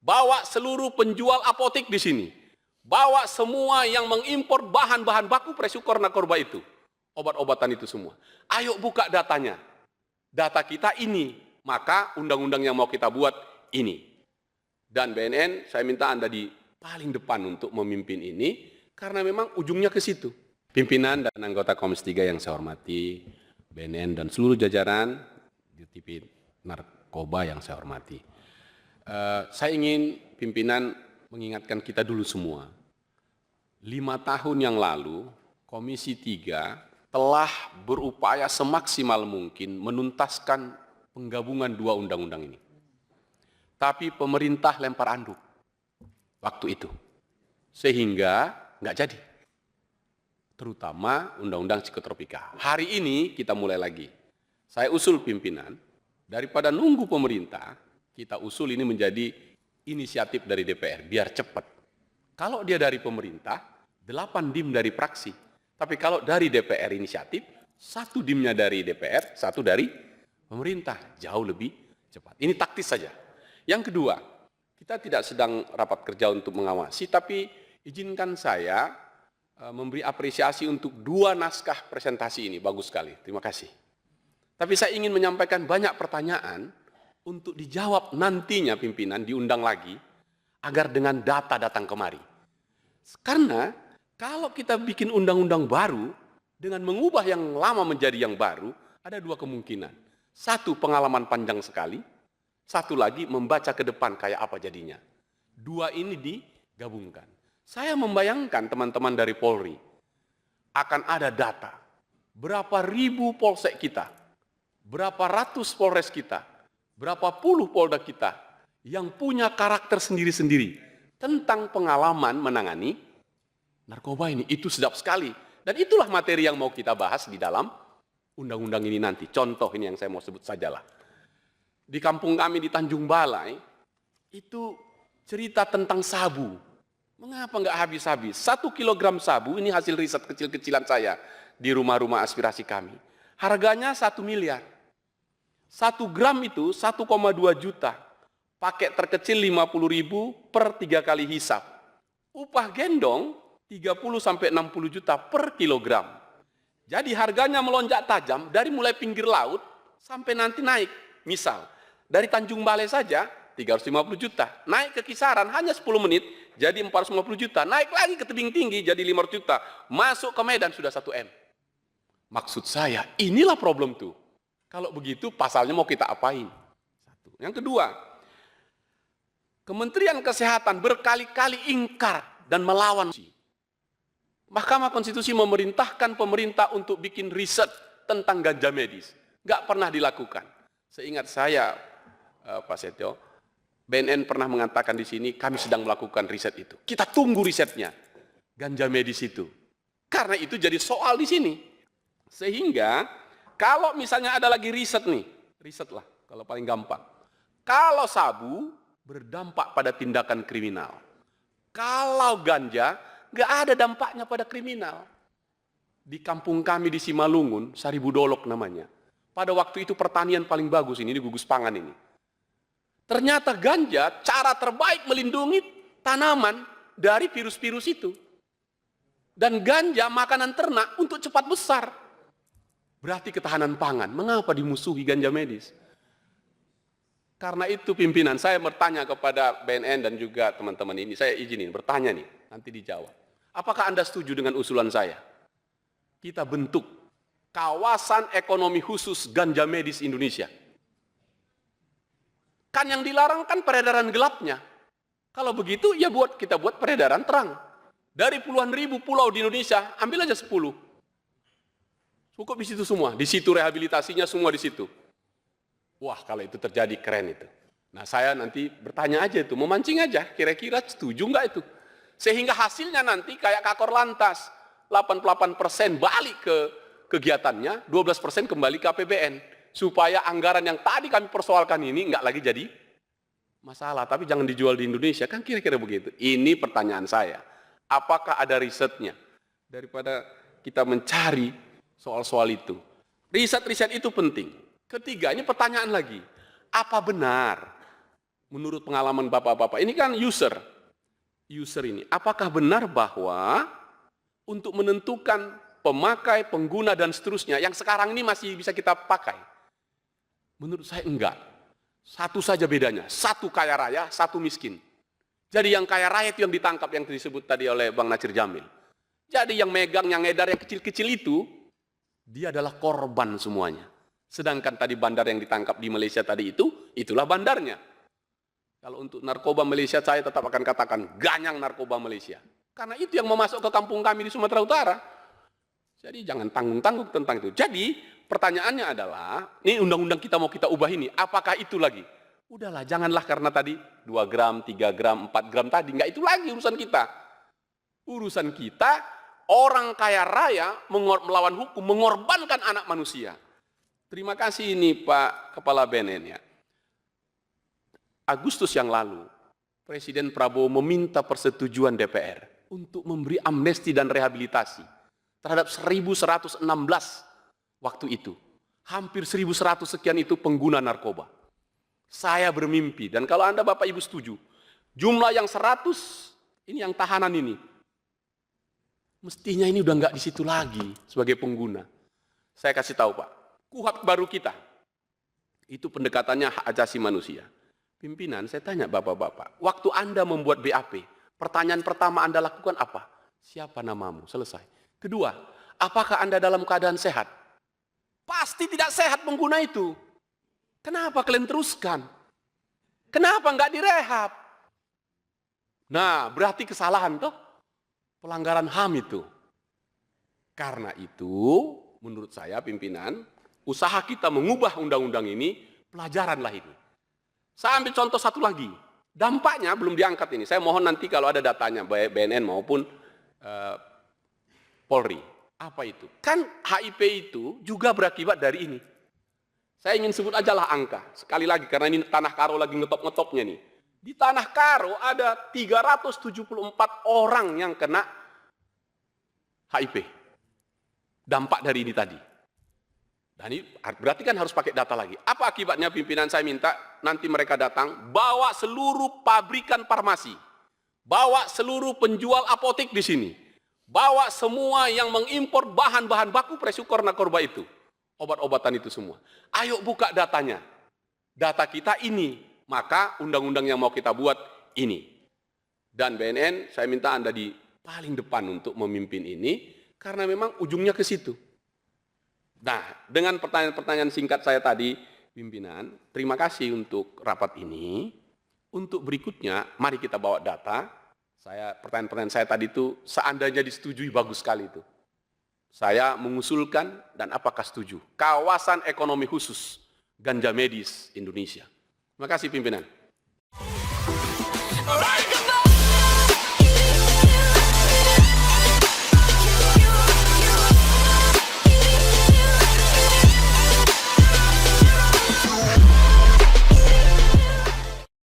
bawa seluruh penjual apotek di sini, bawa semua yang mengimpor bahan-bahan baku Presukor Narkoba itu, obat-obatan itu semua. Ayo buka datanya. Data kita ini, maka undang-undang yang mau kita buat ini. Dan BNN, saya minta Anda di paling depan untuk memimpin ini, karena memang ujungnya ke situ. Pimpinan dan anggota Komisi 3 yang saya hormati, BNN dan seluruh jajaran di TV Narkoba yang saya hormati. Saya ingin pimpinan mengingatkan kita dulu semua. 5 tahun yang lalu, Komisi 3 telah berupaya semaksimal mungkin menuntaskan penggabungan 2 undang-undang ini. Tapi pemerintah lempar anduk waktu itu, sehingga nggak jadi. Terutama undang-undang psikotropika. Hari ini kita mulai lagi. Saya usul pimpinan, daripada nunggu pemerintah, kita usul ini menjadi inisiatif dari DPR, biar cepat. Kalau dia dari pemerintah, 8 dim dari fraksi. Tapi kalau dari DPR inisiatif, 1 dimnya dari DPR, 1 dari pemerintah. Jauh lebih cepat. Ini taktis saja. Yang kedua, kita tidak sedang rapat kerja untuk mengawasi, tapi izinkan saya memberi apresiasi untuk 2 naskah presentasi ini. Bagus sekali, terima kasih. Tapi saya ingin menyampaikan banyak pertanyaan untuk dijawab nantinya pimpinan diundang lagi agar dengan data datang kemari. Karena kalau kita bikin undang-undang baru dengan mengubah yang lama menjadi yang baru, ada 2 kemungkinan. 1, pengalaman panjang sekali. 1 lagi membaca ke depan kayak apa jadinya. 2 ini digabungkan. Saya membayangkan teman-teman dari Polri akan ada data berapa ribu polsek kita, berapa ratus polres kita, berapa puluh polda kita yang punya karakter sendiri-sendiri tentang pengalaman menangani narkoba ini. Itu sedap sekali. Dan itulah materi yang mau kita bahas di dalam undang-undang ini nanti. Contoh ini yang saya mau sebut sajalah. Di kampung kami di Tanjung Balai, itu cerita tentang sabu. Mengapa nggak habis-habis? 1 kilogram sabu, ini hasil riset kecil-kecilan saya di rumah-rumah aspirasi kami. Harganya 1 miliar. 1 gram itu 1,2 juta. Paket terkecil 50.000 per 3 kali hisap. Upah gendong 30-60 juta per kilogram. Jadi harganya melonjak tajam dari mulai pinggir laut sampai nanti naik. Misal, dari Tanjung Balai saja 350 juta. Naik ke kisaran hanya 10 menit jadi 450 juta. Naik lagi ke tebing tinggi jadi 500 juta. Masuk ke Medan sudah 1 M. Maksud saya, inilah problem tuh. Kalau begitu pasalnya mau kita apain? 1. Yang kedua, Kementerian Kesehatan berkali-kali ingkar dan melawan. Mahkamah Konstitusi memerintahkan pemerintah untuk bikin riset tentang ganja medis. Nggak pernah dilakukan. Seingat saya, Pak Setio, BNN pernah mengatakan di sini, kami sedang melakukan riset itu. Kita tunggu risetnya, ganja medis itu. Karena itu jadi soal di sini. Sehingga, kalau misalnya ada lagi riset nih, riset lah, kalau paling gampang. Kalau sabu, berdampak pada tindakan kriminal. Kalau ganja, nggak ada dampaknya pada kriminal. Di kampung kami di Simalungun, Saribu Dolok namanya. Pada waktu itu pertanian paling bagus ini gugus pangan ini. Ternyata ganja cara terbaik melindungi tanaman dari virus-virus itu. Dan ganja makanan ternak untuk cepat besar. Berarti ketahanan pangan. Mengapa dimusuhi ganja medis? Karena itu pimpinan saya bertanya kepada BNN dan juga teman-teman ini. Saya izinin bertanya nih, nanti dijawab. Apakah Anda setuju dengan usulan saya? Kita bentuk kawasan ekonomi khusus ganja medis Indonesia. Kan yang dilarang kan peredaran gelapnya. Kalau begitu ya kita buat peredaran terang. Dari puluhan ribu pulau di Indonesia, ambil aja 10. Cukup di situ semua. Di situ rehabilitasinya semua di situ. Wah, kalau itu terjadi keren itu. Nah, saya nanti bertanya aja itu, memancing aja, kira-kira setuju nggak itu? Sehingga hasilnya nanti kayak Kakor Lantas, 88% balik ke kegiatannya, 12% kembali ke APBN. Supaya anggaran yang tadi kami persoalkan ini nggak lagi jadi masalah. Tapi jangan dijual di Indonesia, kan kira-kira begitu. Ini pertanyaan saya. Apakah ada risetnya? Daripada kita mencari soal-soal itu. Riset-riset itu penting. Ketiga, ini pertanyaan lagi. Apa benar menurut pengalaman Bapak-Bapak, ini kan user ini, apakah benar bahwa untuk menentukan pemakai, pengguna, dan seterusnya, yang sekarang ini masih bisa kita pakai? Menurut saya enggak. Satu saja bedanya, satu kaya raya, satu miskin. Jadi yang kaya raya itu yang ditangkap, yang disebut tadi oleh Bang Natsir Jamil. Jadi yang megang, yang ngedar, yang kecil-kecil itu, dia adalah korban semuanya. Sedangkan tadi bandar yang ditangkap di Malaysia tadi itu, itulah bandarnya. Kalau untuk narkoba Malaysia, saya tetap akan katakan ganyang narkoba Malaysia. Karena itu yang mau masuk ke kampung kami di Sumatera Utara. Jadi jangan tanggung-tanggung tentang itu. Jadi pertanyaannya adalah, ini undang-undang kita mau kita ubah ini, apakah itu lagi? Udahlah, janganlah karena tadi 2 gram, 3 gram, 4 gram tadi. Enggak itu lagi urusan kita. Urusan kita, orang kaya raya melawan hukum, mengorbankan anak manusia. Terima kasih ini Pak Kepala BNN ya. Agustus yang lalu, Presiden Prabowo meminta persetujuan DPR untuk memberi amnesti dan rehabilitasi terhadap 1.116 waktu itu. Hampir 1.100 sekian itu pengguna narkoba. Saya bermimpi, dan kalau Anda Bapak Ibu setuju, jumlah yang 100, ini yang tahanan ini, mestinya ini udah nggak di situ lagi sebagai pengguna. Saya kasih tahu Pak, KUHP baru kita, itu pendekatannya hak asasi manusia. Pimpinan, saya tanya Bapak-Bapak, waktu Anda membuat BAP, pertanyaan pertama Anda lakukan apa? Siapa namamu? Selesai. Kedua, apakah Anda dalam keadaan sehat? Pasti tidak sehat pengguna itu. Kenapa kalian teruskan? Kenapa nggak direhab? Nah, berarti kesalahan toh? Pelanggaran HAM itu. Karena itu, menurut saya pimpinan, usaha kita mengubah undang-undang ini, pelajaranlah ini. Saya ambil contoh satu lagi, dampaknya belum diangkat ini. Saya mohon nanti kalau ada datanya, baik BNN maupun Polri. Apa itu? Kan HIP itu juga berakibat dari ini. Saya ingin sebut aja lah angka. Sekali lagi, karena ini Tanah Karo lagi ngetop-ngetopnya nih. Di Tanah Karo ada 374 orang yang kena HIP. Dampak dari ini tadi. Dan ini berarti kan harus pakai data lagi. Apa akibatnya pimpinan? Saya minta nanti mereka datang, bawa seluruh pabrikan farmasi, bawa seluruh penjual apotek di sini, bawa semua yang mengimpor bahan-bahan baku presukor narkoba itu, obat-obatan itu semua. Ayo buka datanya. Data kita ini, maka undang-undang yang mau kita buat ini. Dan BNN, saya minta Anda di paling depan untuk memimpin ini, karena memang ujungnya ke situ. Nah, dengan pertanyaan-pertanyaan singkat saya tadi, pimpinan, terima kasih untuk rapat ini. Untuk berikutnya, mari kita bawa data. Pertanyaan-pertanyaan saya tadi itu, seandainya disetujui, bagus sekali itu. Saya mengusulkan, dan apakah setuju, kawasan ekonomi khusus ganja medis Indonesia. Terima kasih pimpinan.